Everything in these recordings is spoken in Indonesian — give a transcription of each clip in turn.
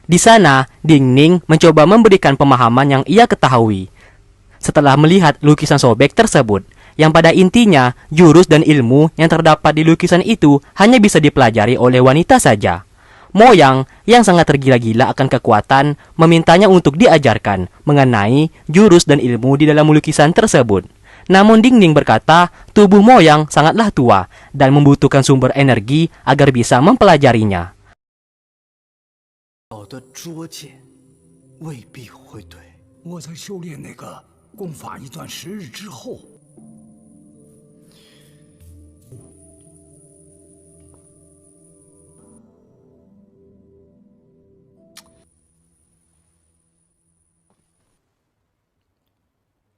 Di sana, Ding Ning mencoba memberikan pemahaman yang ia ketahui. Setelah melihat lukisan sobek tersebut, yang pada intinya jurus dan ilmu yang terdapat di lukisan itu hanya bisa dipelajari oleh wanita saja. Mo Yang yang sangat tergila-gila akan kekuatan memintanya untuk diajarkan mengenai jurus dan ilmu di dalam lukisan tersebut. Namun Ding Ning berkata tubuh Mo Yang sangatlah tua dan membutuhkan sumber energi agar bisa mempelajarinya. 我的拙见未必会对。我在修炼那个功法一段时日之后，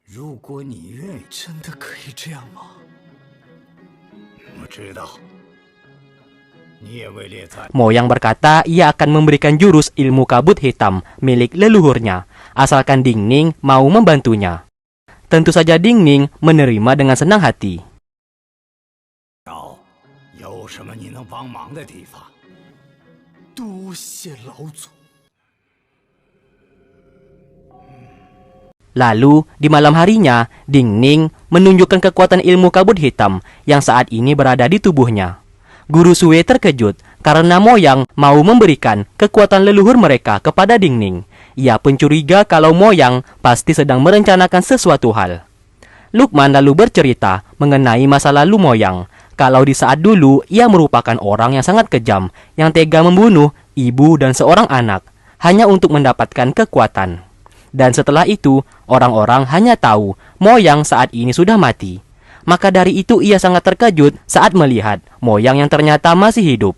如果你愿意，真的可以这样吗？我知道。 Mo Yang berkata ia akan memberikan jurus ilmu kabut hitam milik leluhurnya, asalkan Ding Ning mau membantunya. Tentu saja Ding Ning menerima dengan senang hati. Lalu, di malam harinya, Ding Ning menunjukkan kekuatan ilmu kabut hitam yang saat ini berada di tubuhnya. Guru Sue terkejut karena Mo Yang mau memberikan kekuatan leluhur mereka kepada Ding Ning. Ia pun curiga kalau Mo Yang pasti sedang merencanakan sesuatu hal. Lukman lalu bercerita mengenai masa lalu Mo Yang. Kalau di saat dulu ia merupakan orang yang sangat kejam, yang tega membunuh ibu dan seorang anak hanya untuk mendapatkan kekuatan. Dan setelah itu, orang-orang hanya tahu Mo Yang saat ini sudah mati. Maka dari itu ia sangat terkejut saat melihat Mo Yang ternyata masih hidup.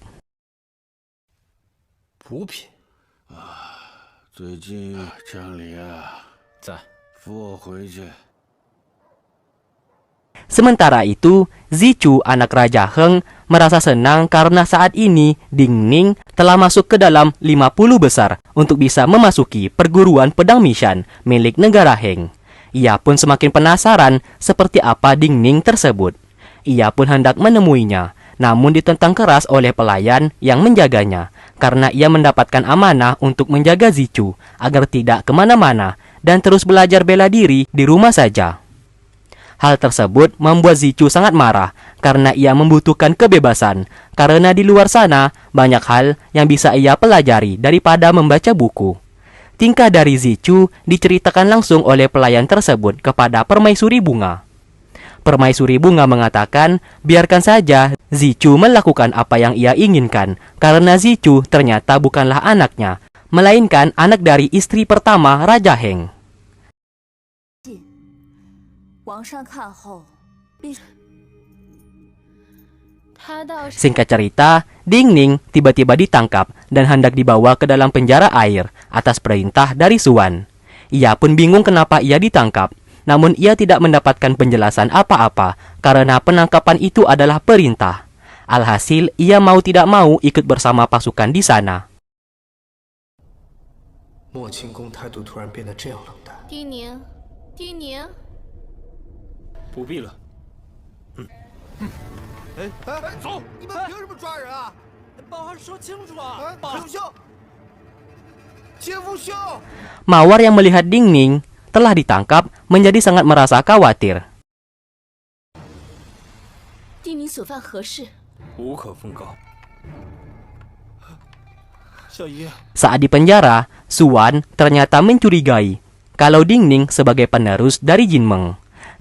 Sementara itu, Zichu, anak Raja Heng, merasa senang karena saat ini Ding Ning telah masuk ke dalam 50 besar untuk bisa memasuki perguruan pedang Mishan milik negara Heng. Ia pun semakin penasaran seperti apa Ding Ning tersebut. Ia pun hendak menemuinya, namun ditentang keras oleh pelayan yang menjaganya, karena ia mendapatkan amanah untuk menjaga Zichu agar tidak kemana-mana dan terus belajar bela diri di rumah saja. Hal tersebut membuat Zichu sangat marah karena ia membutuhkan kebebasan, karena di luar sana banyak hal yang bisa ia pelajari daripada membaca buku. Tingkah dari Zichu diceritakan langsung oleh pelayan tersebut kepada Permaisuri Bunga. Permaisuri Bunga mengatakan, biarkan saja Zichu melakukan apa yang ia inginkan, karena Zichu ternyata bukanlah anaknya, melainkan anak dari istri pertama Raja Heng. Singkat cerita, Ding Ning tiba-tiba ditangkap dan hendak dibawa ke dalam penjara air atas perintah dari Suan. Ia pun bingung kenapa ia ditangkap, namun ia tidak mendapatkan penjelasan apa-apa karena penangkapan itu adalah perintah. Alhasil, ia mau tidak mau ikut bersama pasukan di sana. Mawar yang melihat Ding Ning telah ditangkap menjadi sangat merasa khawatir. Saat di penjara, Suan ternyata mencurigai kalau Ding Ning sebagai penerus dari Jin Meng.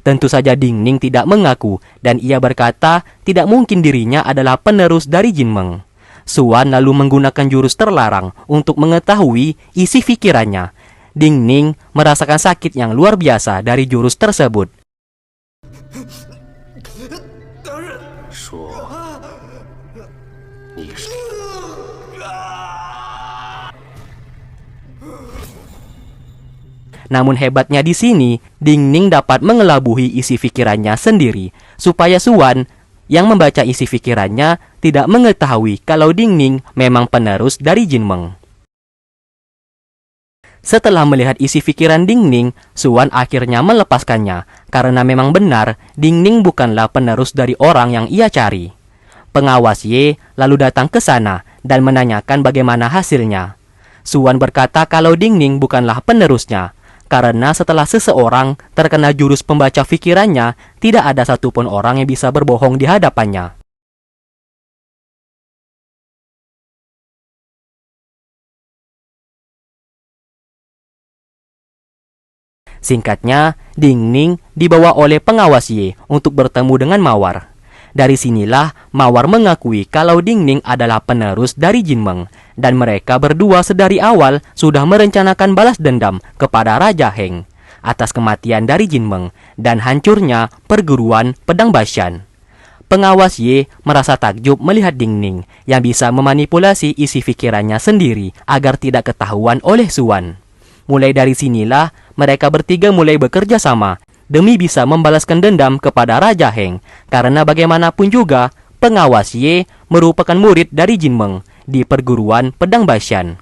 Tentu saja Ding Ning tidak mengaku dan ia berkata tidak mungkin dirinya adalah penerus dari Jin Meng. Suan lalu menggunakan jurus terlarang untuk mengetahui isi pikirannya. Ding Ning merasakan sakit yang luar biasa dari jurus tersebut. Namun hebatnya di sini, Ding Ning dapat mengelabuhi isi pikirannya sendiri, supaya Suan yang membaca isi pikirannya tidak mengetahui kalau Ding Ning memang penerus dari Jin Meng. Setelah melihat isi pikiran Ding Ning, Suan akhirnya melepaskannya, karena memang benar Ding Ning bukanlah penerus dari orang yang ia cari. Pengawas Ye lalu datang ke sana dan menanyakan bagaimana hasilnya. Suan berkata kalau Dingning bukanlah penerusnya, karena setelah seseorang terkena jurus pembaca pikirannya, tidak ada satupun orang yang bisa berbohong di hadapannya. Singkatnya, Dingning dibawa oleh pengawas Ye untuk bertemu dengan Mawar. Dari sinilah Mawar mengakui kalau Dingning adalah penerus dari Jinmeng, dan mereka berdua sedari awal sudah merencanakan balas dendam kepada Raja Heng atas kematian dari Jinmeng dan hancurnya perguruan pedang Bashan. Pengawas Ye merasa takjub melihat Dingning yang bisa memanipulasi isi pikirannya sendiri agar tidak ketahuan oleh Suan. Mulai dari sinilah mereka bertiga mulai bekerja sama demi bisa membalaskan dendam kepada Raja Heng, karena bagaimanapun juga pengawas Ye merupakan murid dari Jinmeng di perguruan pedang Bashan.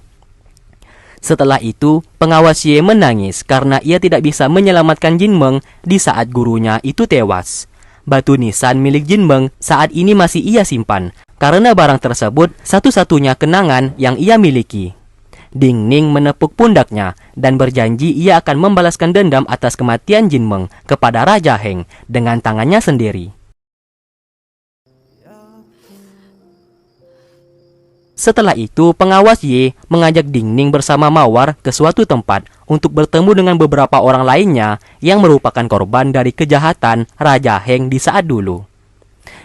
Setelah itu, pengawas Ye menangis karena ia tidak bisa menyelamatkan Jinmeng di saat gurunya itu tewas. Batu nisan milik Jinmeng saat ini masih ia simpan, karena barang tersebut satu-satunya kenangan yang ia miliki. Dingning menepuk pundaknya dan berjanji ia akan membalaskan dendam atas kematian Jinmeng kepada Raja Heng dengan tangannya sendiri. Setelah itu, pengawas Ye mengajak Dingning bersama Mawar ke suatu tempat untuk bertemu dengan beberapa orang lainnya yang merupakan korban dari kejahatan Raja Heng di saat dulu.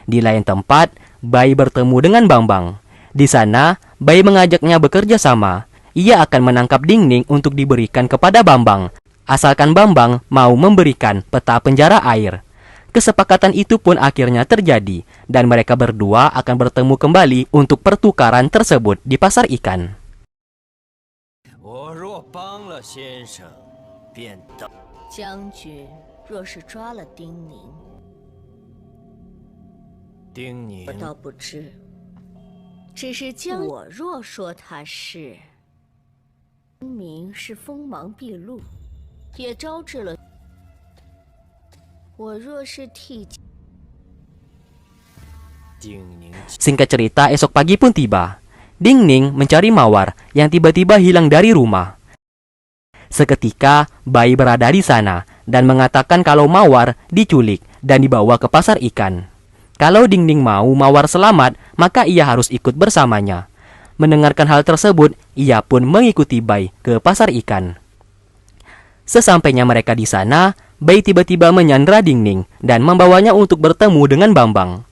Di lain tempat, Bai bertemu dengan Bangbang. Di sana, Bai mengajaknya bekerja sama. Ia akan menangkap Dingning untuk diberikan kepada Bambang, asalkan Bambang mau memberikan peta penjara air. Kesepakatan itu pun akhirnya terjadi, dan mereka berdua akan bertemu kembali untuk pertukaran tersebut di pasar ikan. Singkat cerita, esok pagi pun tiba. Dingning mencari Mawar yang tiba-tiba hilang dari rumah. Seketika, Bai berada di sana dan mengatakan kalau Mawar diculik dan dibawa ke pasar ikan. Kalau Dingning mau Mawar selamat, maka ia harus ikut bersamanya. Mendengarkan hal tersebut, ia pun mengikuti Bai ke pasar ikan. Sesampainya mereka di sana, Bai tiba-tiba menyandra Dingning dan membawanya untuk bertemu dengan Bambang.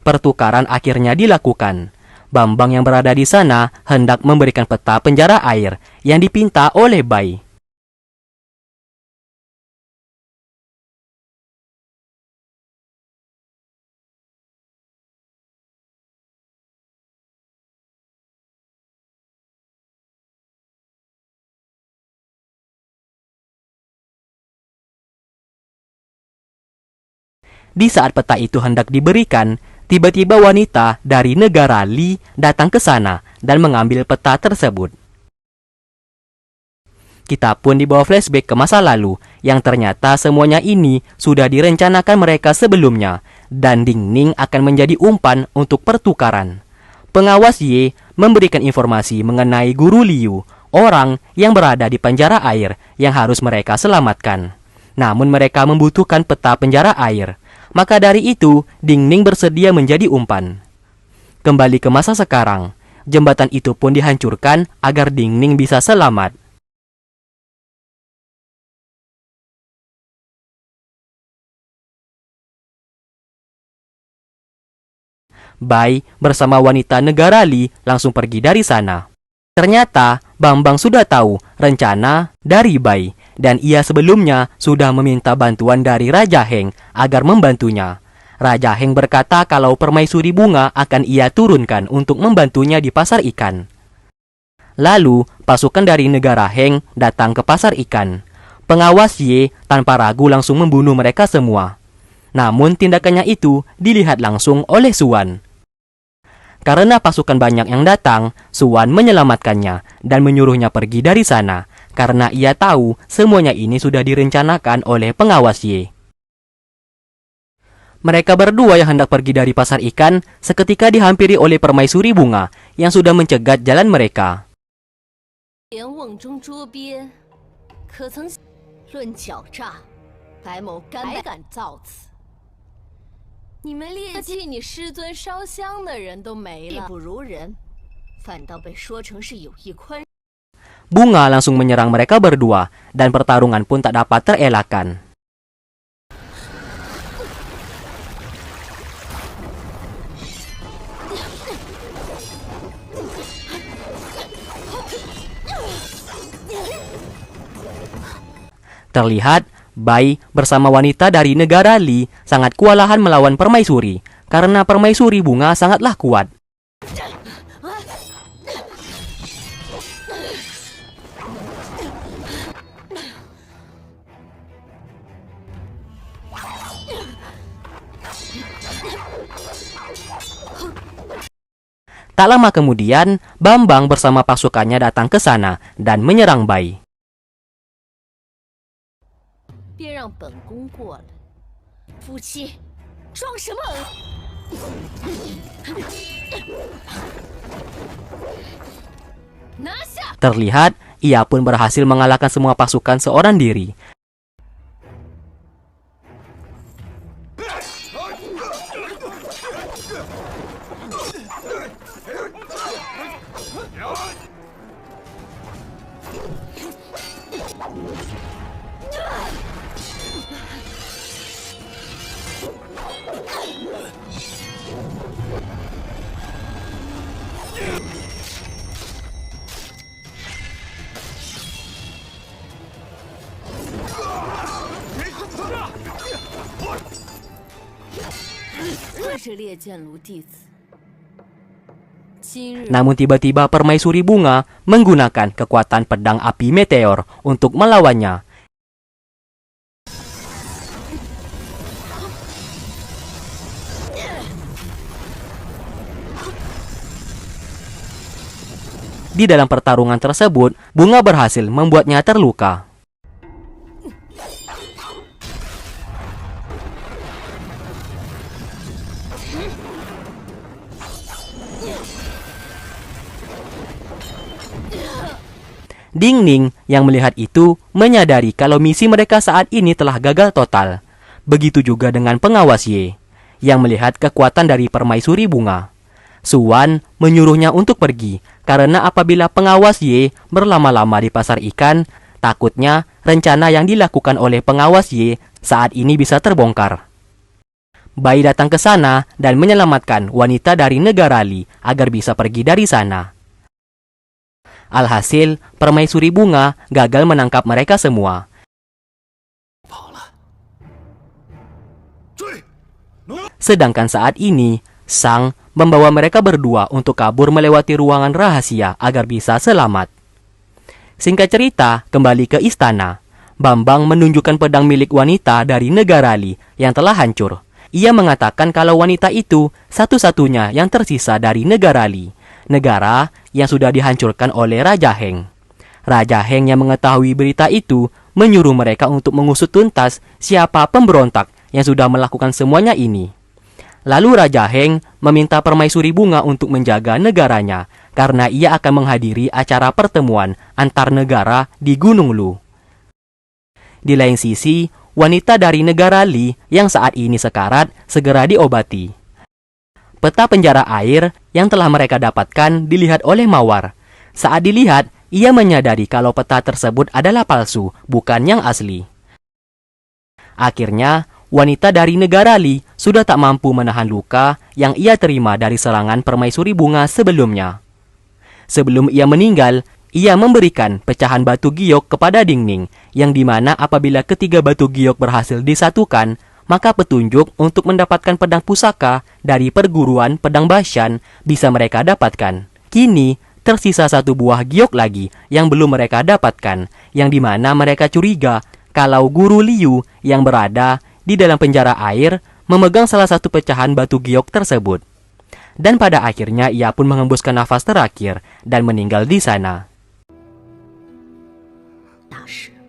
Pertukaran akhirnya dilakukan. Bambang yang berada di sana hendak memberikan peta penjara air yang dipinta oleh Bai. Di saat peta itu hendak diberikan, tiba-tiba wanita dari negara Li datang ke sana dan mengambil peta tersebut. Kita pun dibawa flashback ke masa lalu, yang ternyata semuanya ini sudah direncanakan mereka sebelumnya, dan Dingning akan menjadi umpan untuk pertukaran. Pengawas Ye memberikan informasi mengenai Guru Liu, orang yang berada di penjara air yang harus mereka selamatkan. Namun mereka membutuhkan peta penjara air. Maka dari itu, Dingning bersedia menjadi umpan. Kembali ke masa sekarang, jembatan itu pun dihancurkan agar Dingning bisa selamat. Bai bersama wanita negara Li langsung pergi dari sana. Ternyata Bambang sudah tahu rencana dari Bai, dan ia sebelumnya sudah meminta bantuan dari Raja Heng agar membantunya. Raja Heng berkata kalau permaisuri bunga akan ia turunkan untuk membantunya di pasar ikan. Lalu, pasukan dari negara Heng datang ke pasar ikan. Pengawas Ye tanpa ragu langsung membunuh mereka semua. Namun tindakannya itu dilihat langsung oleh Suan. Karena pasukan banyak yang datang, Suan menyelamatkannya dan menyuruhnya pergi dari sana, karena ia tahu semuanya ini sudah direncanakan oleh pengawas Ye. Mereka berdua yang hendak pergi dari pasar ikan seketika dihampiri oleh permaisuri bunga yang sudah mencegat jalan mereka. 连瓮中捉鳖，可曾论狡诈，白某胆敢造次。你们猎替你师尊烧香的人都没了，技不如人，反倒被说成是有意宽。 Bunga langsung menyerang mereka berdua dan pertarungan pun tak dapat terelakkan. Terlihat, Bai bersama wanita dari negara Li sangat kewalahan melawan permaisuri, karena permaisuri bunga sangatlah kuat. Tak lama kemudian, Bambang bersama pasukannya datang ke sana dan menyerang Bai. 别让本宫过来，夫妻装什么拿下！ Terlihat, ia pun berhasil mengalahkan semua pasukan seorang diri. Namun tiba-tiba permaisuri bunga menggunakan kekuatan pedang api meteor untuk melawannya. Di dalam pertarungan tersebut, bunga berhasil membuatnya terluka. Ding Ning yang melihat itu menyadari kalau misi mereka saat ini telah gagal total. Begitu juga dengan pengawas Ye yang melihat kekuatan dari permaisuri bunga. Suan menyuruhnya untuk pergi karena apabila pengawas Ye berlama-lama di pasar ikan, takutnya rencana yang dilakukan oleh pengawas Ye saat ini bisa terbongkar. Bai datang ke sana dan menyelamatkan wanita dari negara Li agar bisa pergi dari sana. Alhasil, permaisuri bunga gagal menangkap mereka semua. Sedangkan saat ini, Sang membawa mereka berdua untuk kabur melewati ruangan rahasia agar bisa selamat. Singkat cerita, kembali ke istana. Bambang menunjukkan pedang milik wanita dari negara Li yang telah hancur. Ia mengatakan kalau wanita itu satu-satunya yang tersisa dari negara Li, negara yang sudah dihancurkan oleh Raja Heng. Raja Heng yang mengetahui berita itu menyuruh mereka untuk mengusut tuntas siapa pemberontak yang sudah melakukan semuanya ini. Lalu Raja Heng meminta permaisuri bunga untuk menjaga negaranya karena ia akan menghadiri acara pertemuan antar negara di Gunung Lu. Di lain sisi, wanita dari negara Li yang saat ini sekarat segera diobati. Peta penjara air yang telah mereka dapatkan dilihat oleh Mawar. Saat dilihat, ia menyadari kalau peta tersebut adalah palsu, bukan yang asli. Akhirnya, wanita dari negara Li sudah tak mampu menahan luka yang ia terima dari serangan permaisuri bunga sebelumnya. Sebelum ia meninggal, ia memberikan pecahan batu giok kepada Ding Ning, yang dimana apabila ketiga batu giok berhasil disatukan, maka petunjuk untuk mendapatkan pedang pusaka dari perguruan pedang Bashan bisa mereka dapatkan. Kini, tersisa satu buah giok lagi yang belum mereka dapatkan, yang dimana mereka curiga kalau guru Liu yang berada di dalam penjara air memegang salah satu pecahan batu giok tersebut. Dan pada akhirnya ia pun mengembuskan nafas terakhir dan meninggal di sana. 大师，